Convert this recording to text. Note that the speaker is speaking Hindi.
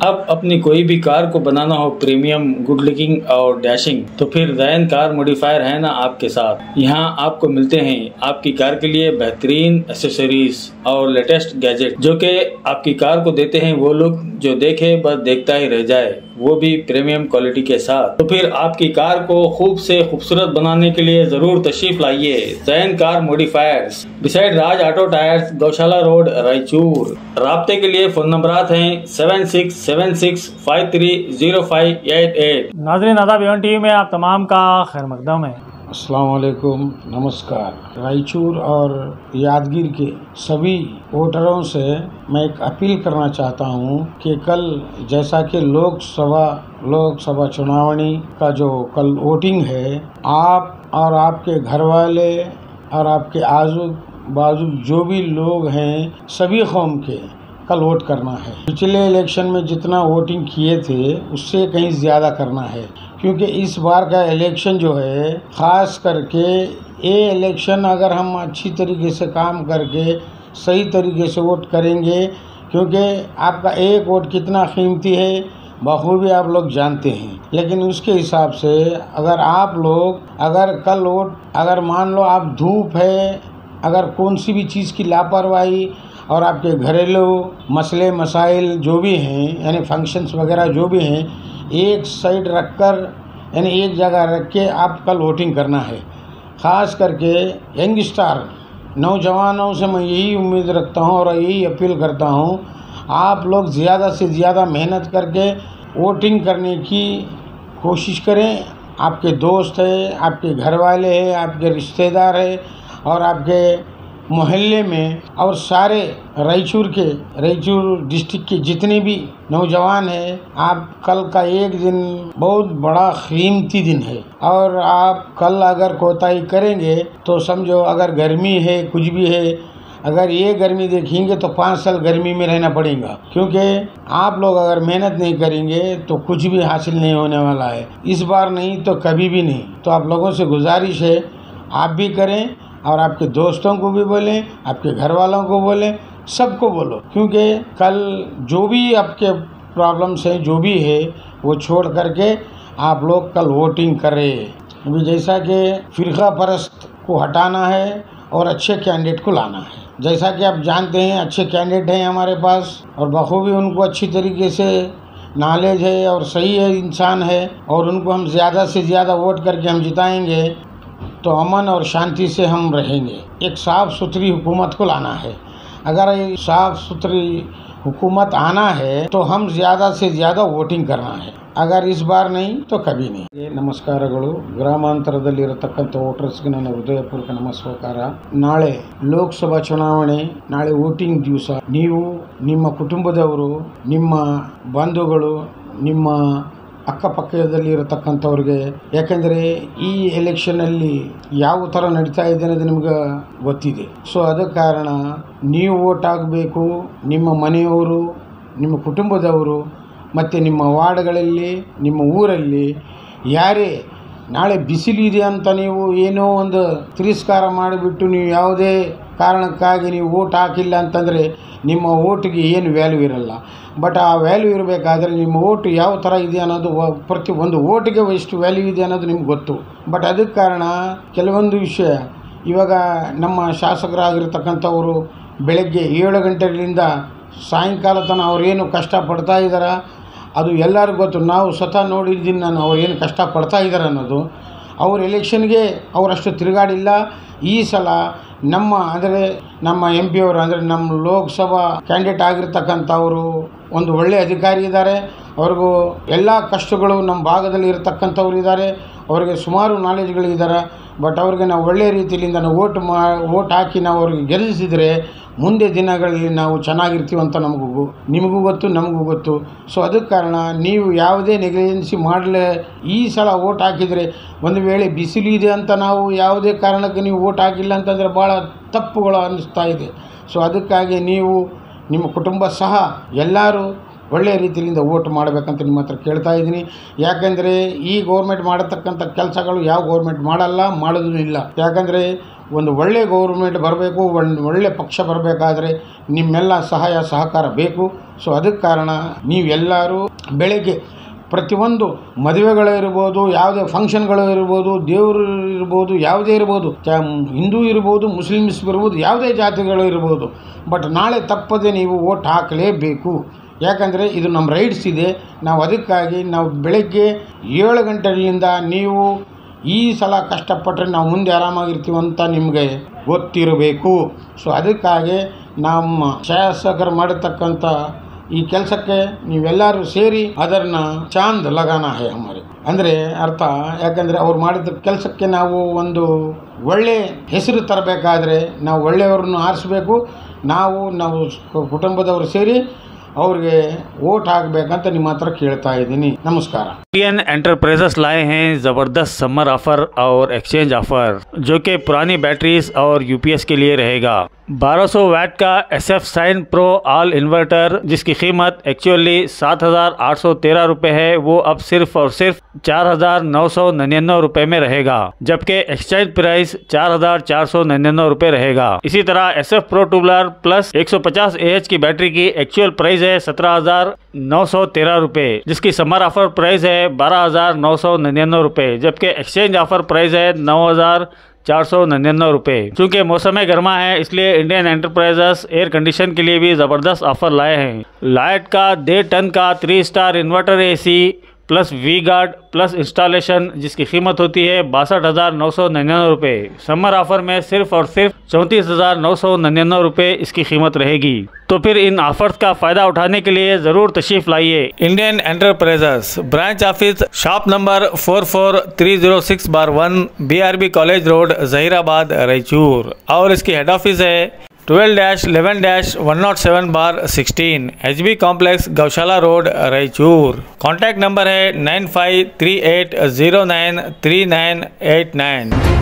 अब अपनी कोई भी कार को बनाना हो प्रीमियम, गुड लुकिंग और डैशिंग, तो फिर जैन कार मॉडिफायर है ना आपके साथ। यहाँ आपको मिलते हैं आपकी कार के लिए बेहतरीन एक्सेसरीज और लेटेस्ट गैजेट, जो कि आपकी कार को देते हैं वो लुक जो देखे बस देखता ही रह जाए, वो भी प्रीमियम क्वालिटी के साथ। तो फिर आपकी कार को खूब से खूबसूरत बनाने के लिए जरूर तशरीफ लाइए जैन कार मॉडिफायर्स, बिसाइड राज ऑटो टायर्स, गौशाला रोड, रायचूर। राब्ते के लिए फोन नंबरात हैं 7676530588। नाज़रीन आदाब, एवन टीवी में आप तमाम का खैर मकदम है। अस्सलाम वालेकुम, नमस्कार। रायचूर और यादगीर के सभी वोटरों से मैं एक अपील करना चाहता हूं कि कल जैसा कि लोकसभा चुनावणी का जो कल वोटिंग है, आप और आपके घर वाले और आपके आजू बाजू जो भी लोग हैं, सभी कौम के कल वोट करना है। पिछले इलेक्शन में जितना वोटिंग किए थे उससे कहीं ज़्यादा करना है, क्योंकि इस बार का इलेक्शन जो है, ख़ास करके ये इलेक्शन अगर हम अच्छी तरीके से काम करके सही तरीके से वोट करेंगे, क्योंकि आपका एक वोट कितना कीमती है बखूबी आप लोग जानते हैं। लेकिन उसके हिसाब से अगर कल वोट, अगर मान लो आप धूप है, अगर कौन सी भी चीज़ की लापरवाही और आपके घरेलू मसले मसाइल जो भी हैं, यानी फंक्शंस वगैरह जो भी हैं, एक साइड रखकर यानी एक जगह रख के आप कल वोटिंग करना है। ख़ास करके यंगस्टर नौजवानों से मैं यही उम्मीद रखता हूं और यही अपील करता हूं, आप लोग ज़्यादा से ज़्यादा मेहनत करके वोटिंग करने की कोशिश करें। आपके दोस्त है, आपके घर वाले हैं, आपके रिश्तेदार है और आपके मोहल्ले में और सारे रायचूर डिस्ट्रिक्ट के जितने भी नौजवान हैं, आप कल का एक दिन बहुत बड़ा कीमती दिन है और आप कल अगर कोताही करेंगे तो समझो, अगर गर्मी है कुछ भी है, अगर ये गर्मी देखेंगे तो 5 साल गर्मी में रहना पड़ेगा, क्योंकि आप लोग अगर मेहनत नहीं करेंगे तो कुछ भी हासिल नहीं होने वाला है। इस बार नहीं तो कभी भी नहीं। तो आप लोगों से गुजारिश है, आप भी करें और आपके दोस्तों को भी बोलें, आपके घर वालों को बोलें, सबको बोलो, क्योंकि कल जो भी आपके प्रॉब्लम्स हैं, जो भी है, वो छोड़ करके आप लोग कल वोटिंग करें। अभी जैसा कि फ़िरका परस्त को हटाना है और अच्छे कैंडिडेट को लाना है। जैसा कि आप जानते हैं, अच्छे कैंडिडेट हैं हमारे पास और बखूबी उनको अच्छी तरीके से नॉलेज है और सही है, इंसान है, और उनको हम ज़्यादा से ज़्यादा वोट करके हम जिताएंगे तो अमन और शांति से हम रहेंगे। एक साफ़ सुथरी हुकूमत को लाना है। अगर ये साफ़ सुथरी हुकूमत आना है तो हम ज़्यादा से ज़्यादा वोटिंग करना है, अगर इस बार नहीं तो कभी नहीं। ನಮಸ್ಕಾರಗಳು। ಗ್ರಾಮಾಂತರದಲ್ಲಿರತಕ್ಕಂಥ ವೋಟರ್ಸ್ಗೆ ನನ್ನ ಹೃದಯಪೂರ್ವಕ ನಮಸ್ಕಾರ। ನಾಳೆ ಲೋಕಸಭಾ ಚುನಾವಣೆ, ನಾಳೆ ವೋಟಿಂಗ್ ದಿವಸ ನೀವು ನಿಮ್ಮ ಕುಟುಂಬದವರು, ನಿಮ್ಮ ಬಂಧುಗಳು, ನಿಮ್ಮ ಅಕ್ಕಪಕ್ಕದಲ್ಲಿ ಇರತಕ್ಕಂಥವ್ರಿಗೆ, ಯಾಕೆಂದರೆ ಈ ಎಲೆಕ್ಷನಲ್ಲಿ ಯಾವ ಥರ ನಡೀತಾ ಇದೆ ಅನ್ನೋದು ನಿಮ್ಗೆ ಗೊತ್ತಿದೆ. ಸೊ ಅದ ಕಾರಣ ನೀವು ವೋಟ್ ಆಗಬೇಕು. ನಿಮ್ಮ ಮನೆಯವರು, ನಿಮ್ಮ ಕುಟುಂಬದವರು ಮತ್ತು ನಿಮ್ಮ ವಾರ್ಡ್ಗಳಲ್ಲಿ, ನಿಮ್ಮ ಊರಲ್ಲಿ ಯಾರೇ ನಾಳೆ ಬಿಸಿಲಿದೆ ಅಂತ ನೀವು ಏನೋ ಒಂದು ತಿರಸ್ಕಾರ ಮಾಡಿಬಿಟ್ಟು ನೀವು ಯಾವುದೇ ಕಾರಣಕ್ಕಾಗಿ ನೀವು ವೋಟ್ ಹಾಕಿಲ್ಲ ಅಂತಂದರೆ ನಿಮ್ಮ ವೋಟಿಗೆ ಏನು ವ್ಯಾಲ್ಯೂ ಇರಲ್ಲ. ಬಟ್ ಆ ವ್ಯಾಲ್ಯೂ ಇರಬೇಕಾದ್ರೆ ನಿಮ್ಮ ವೋಟ್ ಯಾವ ಥರ ಇದೆ ಅನ್ನೋದು, ಪ್ರತಿ ಒಂದು ವೋಟಿಗೆ ಎಷ್ಟು ವ್ಯಾಲ್ಯೂ ಇದೆ ಅನ್ನೋದು ನಿಮ್ಗೆ ಗೊತ್ತು. ಬಟ್ ಅದಕ್ಕೆ ಕಾರಣ ಕೆಲವೊಂದು ವಿಷಯ, ಇವಾಗ ನಮ್ಮ ಶಾಸಕರಾಗಿರ್ತಕ್ಕಂಥವರು ಬೆಳಗ್ಗೆ 7 ಗಂಟೆಗಳಿಂದ ಸಾಯಂಕಾಲ ತನಕ ಅವ್ರೇನು ಕಷ್ಟಪಡ್ತಾ ಇದ್ದಾರೆ ಅದು ಎಲ್ಲರಿಗೂ ಗೊತ್ತು. ನಾವು ಸ್ವತಃ ನೋಡಿದ್ದೀನಿ ನಾನು, ಅವ್ರು ಏನು ಕಷ್ಟಪಡ್ತಾ ಇದ್ದಾರೆ ಅನ್ನೋದು. ಅವ್ರು ಎಲೆಕ್ಷನ್ಗೆ ಅವರಷ್ಟು ತಿರುಗಾಡಿಲ್ಲ. ಈ ಸಲ ನಮ್ಮ ಎಂ ಪಿ ಅವರು, ಅಂದರೆ ನಮ್ಮ ಲೋಕಸಭಾ ಕ್ಯಾಂಡಿಡೇಟ್ ಆಗಿರ್ತಕ್ಕಂಥವರು ಒಂದು ಒಳ್ಳೆಯ ಅಧಿಕಾರಿ ಇದ್ದಾರೆ. ಅವ್ರಿಗೂ ಎಲ್ಲ ಕಷ್ಟಗಳು ನಮ್ಮ ಭಾಗದಲ್ಲಿ ಇರತಕ್ಕಂಥವ್ರು ಇದ್ದಾರೆ. ಅವರಿಗೆ ಸುಮಾರು ನಾಲೆಜ್ಗಳಿದ್ದಾರೆ. ಬಟ್ ಅವ್ರಿಗೆ ನಾವು ಒಳ್ಳೆಯ ರೀತಿಯಿಂದ ನಾವು ವೋಟ್ ಹಾಕಿ ನಾವು ಅವ್ರಿಗೆ ಗೆಲ್ಲಿಸಿದರೆ ಮುಂದೆ ದಿನಗಳಲ್ಲಿ ನಾವು ಚೆನ್ನಾಗಿರ್ತೀವಂತ ನಿಮಗೂ ಗೊತ್ತು, ನಮಗೂ ಗೊತ್ತು. ಸೊ ಅದಕ್ಕೆ ಕಾರಣ ನೀವು ಯಾವುದೇ ನೆಗ್ಲಿಜೆನ್ಸಿ ಮಾಡಲೇ ಈ ಸಲ ವೋಟ್ ಹಾಕಿದರೆ, ಒಂದು ವೇಳೆ ಬಿಸಿಲಿದೆ ಅಂತ ನಾವು ಯಾವುದೇ ಕಾರಣಕ್ಕೆ ನೀವು ವೋಟ್ ಹಾಕಿಲ್ಲ ಅಂತಂದರೆ ಭಾಳ ತಪ್ಪುಗಳು ಅನ್ನಿಸ್ತಾ ಇದೆ. ಸೊ ಅದಕ್ಕಾಗಿ ನೀವು, ನಿಮ್ಮ ಕುಟುಂಬ ಸಹ ಎಲ್ಲರೂ ಒಳ್ಳೆಯ ರೀತಿಯಿಂದ ವೋಟ್ ಮಾಡಬೇಕಂತ ನಿಮ್ಮ ಹತ್ರ ಕೇಳ್ತಾ ಇದ್ದೀನಿ. ಯಾಕೆಂದರೆ ಈ ಗೌರ್ಮೆಂಟ್ ಮಾಡತಕ್ಕಂಥ ಕೆಲಸಗಳು ಯಾವ ಗೌರ್ಮೆಂಟ್ ಮಾಡೋದೂ ಇಲ್ಲ. ಯಾಕಂದರೆ ಒಂದು ಒಳ್ಳೆ ಗೌರ್ಮೆಂಟ್ ಬರಬೇಕು, ಒಂದು ಒಳ್ಳೆ ಪಕ್ಷ ಬರಬೇಕಾದ್ರೆ ನಿಮ್ಮೆಲ್ಲ ಸಹಾಯ ಸಹಕಾರ ಬೇಕು. ಸೊ ಅದಕ್ಕೆ ಕಾರಣ ನೀವೆಲ್ಲರೂ ಬೆಳಗ್ಗೆ ಪ್ರತಿಯೊಂದು ಮದುವೆಗಳಿರ್ಬೋದು, ಯಾವುದೇ ಫಂಕ್ಷನ್ಗಳು ಇರ್ಬೋದು, ದೇವರು ಇರ್ಬೋದು, ಯಾವುದೇ ಇರ್ಬೋದು, ಹಿಂದೂ ಇರ್ಬೋದು, ಮುಸ್ಲಿಮ್ಸ್ ಇರ್ಬೋದು, ಯಾವುದೇ ಜಾತಿಗಳು ಇರ್ಬೋದು, ಬಟ್ ನಾಳೆ ತಪ್ಪದೆ ನೀವು ವೋಟ್ ಹಾಕಲೇಬೇಕು. ಯಾಕಂದರೆ ಇದು ನಮ್ಮ ರೈಟ್ಸ್ ಇದೆ. ನಾವು ಅದಕ್ಕಾಗಿ ನಾವು ಬೆಳಗ್ಗೆ 7 ಗಂಟೆಯಿಂದ ನೀವು ಈ ಸಲ ಕಷ್ಟಪಟ್ಟರೆ ನಾವು ಮುಂದೆ ಆರಾಮಾಗಿರ್ತೀವಿ ಅಂತ ನಿಮಗೆ ಗೊತ್ತಿರಬೇಕು. ಸೊ ಅದಕ್ಕಾಗಿ ನಮ್ಮ ಶಾಸಕರು ಮಾಡತಕ್ಕಂಥ ಈ ಕೆಲಸಕ್ಕೆ ನೀವೆಲ್ಲರೂ ಸೇರಿ ಅದನ್ನು ಚಾಂದ್ ಲಗಾನ ಹೈ ಹಮಾರೆ ಅಂದರೆ ಅರ್ಥ. ಯಾಕಂದರೆ ಅವ್ರು ಮಾಡಿದ ಕೆಲಸಕ್ಕೆ ನಾವು ಒಂದು ಒಳ್ಳೆ ಹೆಸರು ತರಬೇಕಾದ್ರೆ ನಾವು ಒಳ್ಳೆಯವ್ರನ್ನು ಆರಿಸಬೇಕು. ನಾವು ಕುಟುಂಬದವರು ಸೇರಿ ಅವ್ರಿಗೆ वोट ಹಾಕಬೇಕಂತ ನಿಮ್ಮ ಹತ್ರ ಕೇಳ್ತಾ ಇದ್ದೀನಿ. ನಮಸ್ಕಾರ. इंडियन एंटरप्राइजेस लाए हैं ज़बरदस्त समर ऑफर और एक्सचेंज ऑफर जो कि पुरानी बैटरीज और यूपीएस के लिए रहेगा। 1200 वाट का SF sine pro all inverter जिसकी कीमत एक्चुअली 7,813 रुपये है, वो अब सिर्फ और सिर्फ 4,999 रुपये में रहेगा, जबकि एक्सचेंज प्राइस 4,499 रुपये रहेगा। इसी तरह SF pro tubular plus 150 AH की बैटरी की एक्चुअल प्राइस है 17,913 रुपये, जिसकी समर ऑफर प्राइस है 12,999 रुपये, जबकि एक्सचेंज ऑफर प्राइस है 9,499 रुपये। चूँकि मौसम गर्मा है इसलिए इंडियन एंटरप्राइजेस एयर कंडीशन के लिए भी ज़बरदस्त ऑफर लाए हैं। लाइट का 1.5 टन का 3 star inverter AC plus V guard plus installation जिसकी कीमत होती है 62,999 रुपये। समर ऑफर में सिर्फ और सिर्फ 34,999 रुपये इसकी कीमत रहेगी। तो फिर इन ऑफर्स का फ़ायदा उठाने के लिए ज़रूर तशरीफ़ लाइए। Indian enterprises branch office shop number 44306/1 BRB college road Zaheerabad Raichur और इसकी हेड ऑफिस है 12-11-107/16 HB कॉम्प्लेक्स गौशाला रोड रायचूर। कॉन्टैक्ट नंबर है 9538093989।